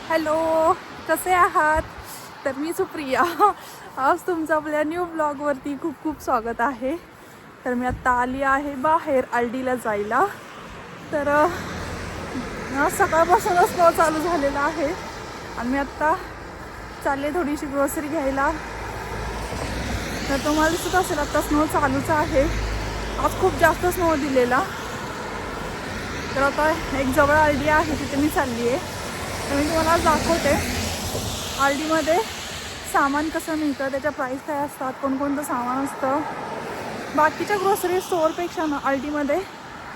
Hello, कसे आहात? तर मी सुप्रिया. आज तुमचं आपल्या न्यू ब्लॉगवरती खूप खूप स्वागत आहे. तर मी आत्ता आली आहे बाहेर आलडीला जायला. तर सकाळपासूनच स्नो चालू झालेला आहे आणि मी आत्ता चालले थोडीशी ग्रोसरी घ्यायला. तर तुम्हाला दिसत असेल आत्ता स्नो चालूच आहे. आज खूप जास्त स्नो दिलेला. तर आता एक जवळ आलडी आहे तिथे मी चालली आहे. तर मी तुम्हाला दाखवते आलडीमध्ये सामान कसं मिळतं, त्याच्या प्राईस काय असतात, कोणकोणतं सामान असतं. बाकीच्या ग्रोसरी स्टोअरपेक्षा ना आलडीमध्ये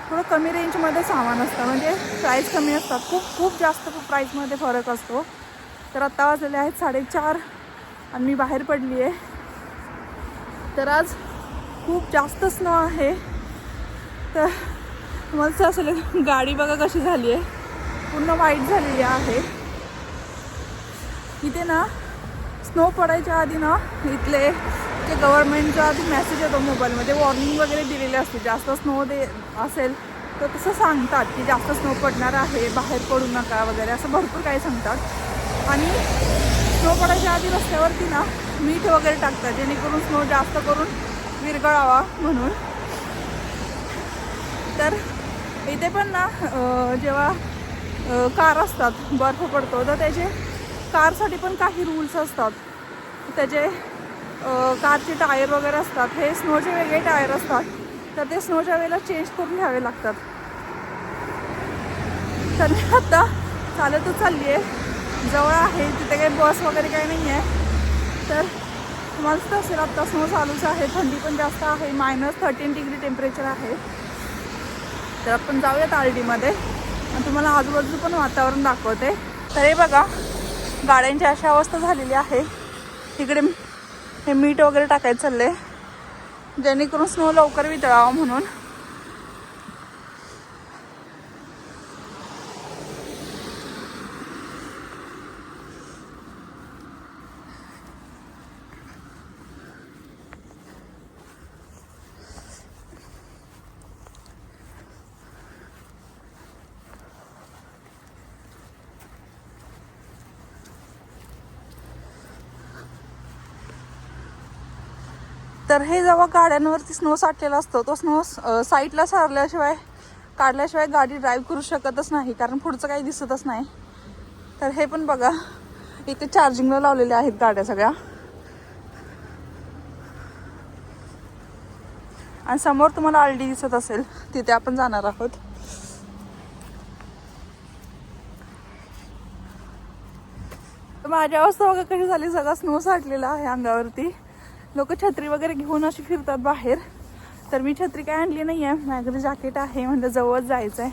थोडं कमी रेंजमध्ये सामान असतं, म्हणजे प्राईस कमी असतात. खूप जास्त प्राईसमध्ये फरक असतो. तर आत्ता वाजलेले आहेत 4:30 आणि मी बाहेर पडली आहे. तर आज खूप जास्त स्नो आहे. तर तुम्हाला असेल गाडी बघा कशी झाली आहे, पूर्ण वाईट झालेली आहे. इथे ना स्नो पडायच्या आधी ना इथले जे गव्हर्नमेंटचा आधी मेसेज येतो मोबाईलमध्ये, वॉर्निंग वगैरे दिलेले असते. जास्त स्नो असेल तर तसं सांगतात की जास्त स्नो पडणार आहे, बाहेर पडू नका वगैरे, असं भरपूर काही सांगतात. आणि स्नो पडायच्या आधी रस्त्यावरती ना मीठ वगैरे टाकतात, जेणेकरून स्नो जास्त करून विरघळावा म्हणून. तर इथे पण ना जेव्हा कार असतात, बर्फ पडतो, तर त्याचे कारसाठी पण काही रूल्स असतात. त्याचे कारचे टायर वगैरे असतात, हे स्नोचे वेगळे टायर असतात. तर ते स्नोच्या वेळेला चेंज करून घ्यावे लागतात. तर मी आत्ता चालतच चालली आहे, जवळ आहे, तिथे काही बस वगैरे काही नाही आहे. तर तुम्हालाच असेल आत्ता स्नो चालूच आहे, थंडी पण जास्त आहे, -13 डिग्री टेम्परेचर आहे. तर आपण जाऊयात आलडीमध्ये आणि तुम्हाला आजूबाजूचं पण वातावरण दाखवते. तर हे बघा, गाड्यांची अशी अवस्था झालेली आहे. इकडे हे मीठ वगैरे टाकायचं चाललंय, जेणेकरून स्नो लवकर वितळावा म्हणून. तर हे जेव्हा गाड्यांवरती स्नो साठलेला असतो, तो स्नो साईडला सारल्याशिवाय, काढल्याशिवाय गाडी ड्राईव्ह करू शकतच नाही, कारण पुढचं काही दिसतच नाही. तर हे पण बघा, इथे चार्जिंगला लावलेल्या आहेत गाड्या सगळ्या. आणि समोर तुम्हाला आलडी दिसत असेल, तिथे आपण जाणार आहोत. माझी अवस्था बघा कशी झाली, सगळा स्नो साठलेला आहे अंगावरती. लोक छत्री वगैरे घेऊन अशी फिरतात बाहेर. तर मी छत्री काय आणली नाही आहे, माझ्याकडे जॅकेट आहे, म्हणजे जवळ जायचं आहे,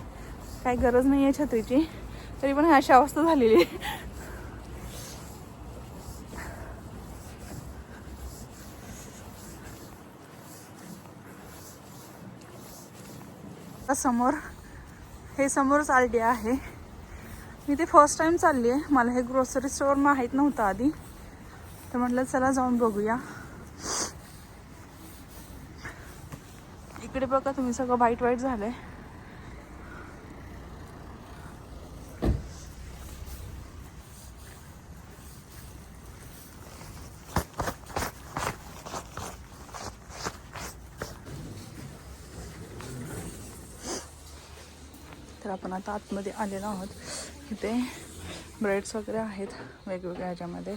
काही गरज नाही आहे छत्रीची. तरी पण अशी अवस्था झालेली. समोरच आलडी आहे. मी ते फर्स्ट टाइम चालली आहे, मला हे ग्रोसरी स्टोअर माहीत नव्हतं आधी. तर म्हटलं चला जाऊन बघूया. इकडे बघा तुम्ही, सगळं वाईट झालंय. तर आपण आता आतमध्ये आलेलो आहोत. इथे ब्रेड्स वगैरे आहेत वेगवेगळ्या ह्याच्यामध्ये.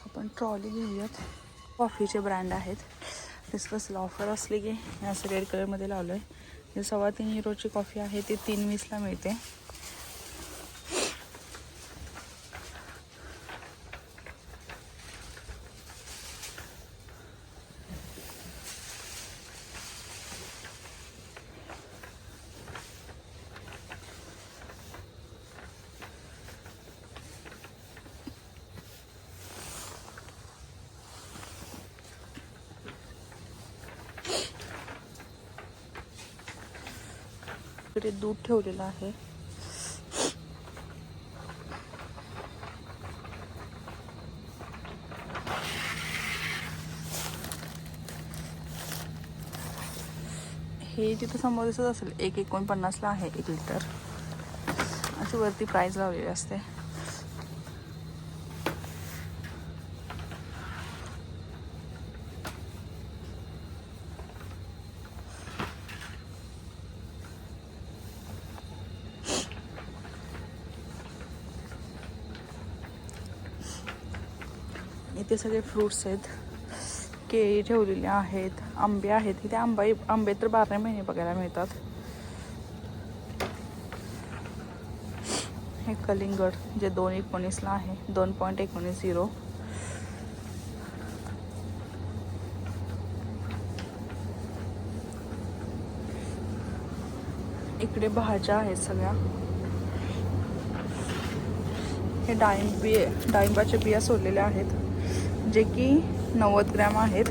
आपण ट्रॉली घेऊयात. कॉफीचे ब्रँड आहेत. दिसलं ऑफर असली की असं रेड कलरमध्ये लावलं आहे. जे 3.25 युरोची कॉफी आहे ती 3.20ला मिळते. इकडे दूध ठेवलेलं आहे. हे केळी तिथं समोर दिसत असेल 1.49ला आहे 1 लिटर. अशी वरती प्राईस लावलेली असते. इथे सगळे फ्रूट्स आहेत. केळी ठेवलेले आहेत, आंबे आहेत. इथे आंबे तर 12 महिने बघायला मिळतात. हे कलिंगड जे 2.19ला आहे 2.19. इकडे भाज्या आहेत सगळ्या. हे डाळिंबाच्या बिया सोडलेल्या आहेत जे की 90 ग्रॅम आहेत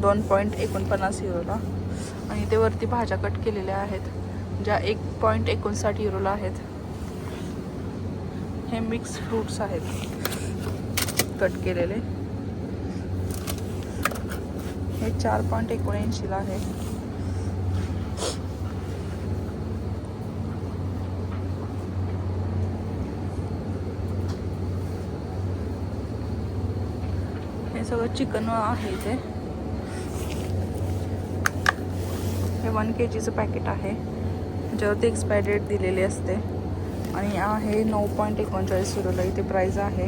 2.49 युरोला. आणि ते वरती भाज्या कट केलेल्या आहेत ज्या 1.59 युरोला आहेत. हे मिक्स फ्रूट्स आहेत कट केलेले. हे 4.79ला आहे. हे सगळं चिकन आहे इथे. हे 1 kgचं पॅकेट आहे ज्यावरती एक्सपायरी डेट दिलेली असते. आणि आहे 9.39 युरोला इथे प्राईस आहे.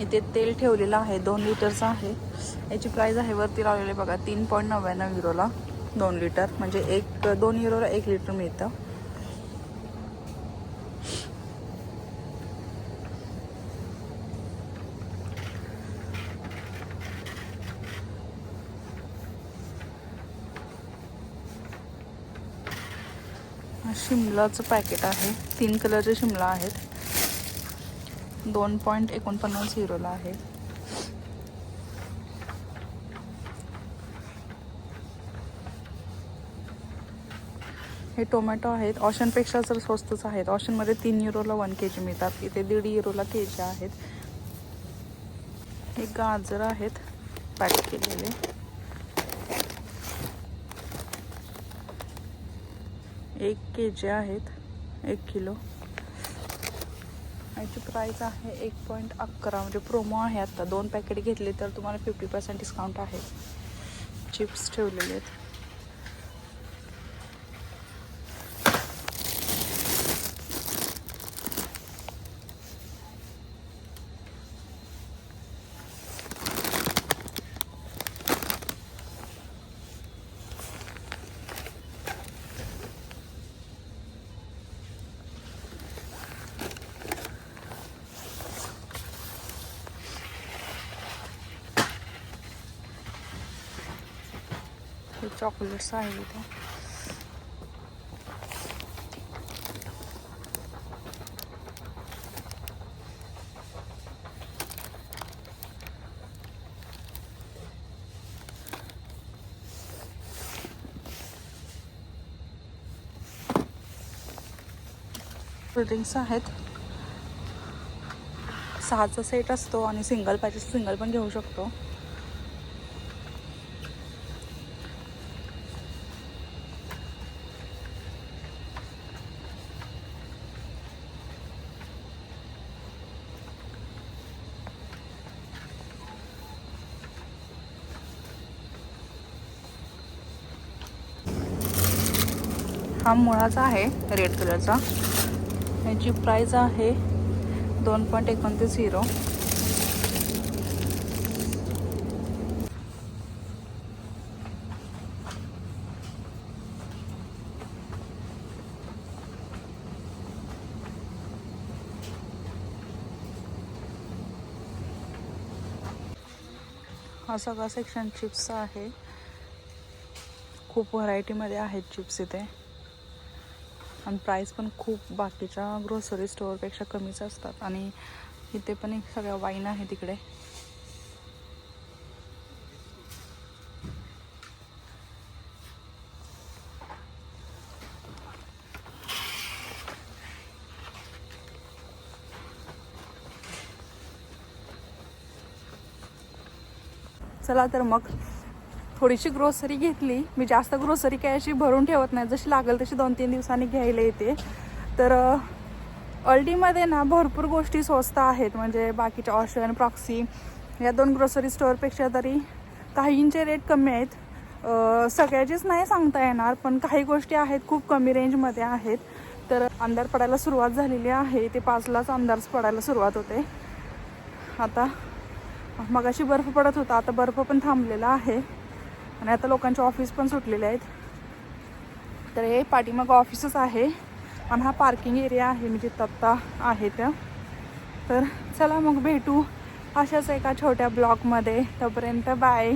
इथे तेल ठेवलेलं आहे 2 लिटरचं आहे. याची प्राईस आहे वरती लावलेली बघा 3.99 युरोला 2 लिटर. म्हणजे 2 युरोला 1 लिटर मिळतं. शिमलाचं पॅकेट आहे. 3 कलरचे शिमला आहेत 2.49 युरोला आहे. हे टोमॅटो आहेत. ऑशनपेक्षा जर स्वस्तच आहेत. ऑशनमध्ये 3 युरोला 1 kg मिळतात. इथे 1.5 युरोला kg आहेत. हे गाजर आहेत पॅक केलेले. 1 kg आहेत 1 किलो. याची प्राईस आहे 1.11. म्हणजे प्रोमो आहे. आता 2 पॅकेट घेतले तर तुम्हाला 50% डिस्काउंट आहे. चिप्स ठेवलेले आहेत. हे चॉकलेट्स आहे इथे. कोल्ड्रिंक्स आहेत. 6चा सेट असतो आणि सिंगल पाहिजे सिंगल पण घेऊ शकतो. हा मुळाचा आहे रेड कलरचा. याची प्राईस आहे 2.29 युरो. हा सगळा सेक्शन चिप्सचा आहे. खूप व्हरायटीमध्ये आहेत चिप्स इथे. आणि प्राईस पण खूप बाकीच्या ग्रोसरी स्टोअरपेक्षा कमीच असतात. आणि इथे पण एक सगळ्या वाईन आहे तिकडे. चला तर मग थोडीशी ग्रोसरी घेतली. मी जास्त ग्रोसरी काय अशी भरून ठेवत नाही, जशी लागेल तशी 2-3 दिवसांनी घ्यायला येते. तर अल्टीमध्ये ना भरपूर गोष्टी स्वस्त आहेत, म्हणजे बाकीच्या ऑशन, प्रॉक्सी या 2 ग्रोसरी स्टोअरपेक्षा तरी काहींचे रेट कमी आहेत. सगळ्याचेच नाही सांगता येणार, पण काही गोष्टी आहेत खूप कमी रेंजमध्ये आहेत. तर अंधार पडायला सुरुवात झालेली आहे. ते 5लाच अंधार पडायला सुरुवात होते. आता मगाशी बर्फ पडत होता, आता बर्फ पण थांबलेला आहे आणि आता लोकांचे ऑफिस पण सुटलेले आहेत. तर हे पाठीमागं ऑफिसच आहे आणि हा पार्किंग एरिया आहे, मी जिथं आत्ता आहे त्या. तर चला मग भेटू अशाच एका छोट्या ब्लॉगमध्ये. तोपर्यंत बाय.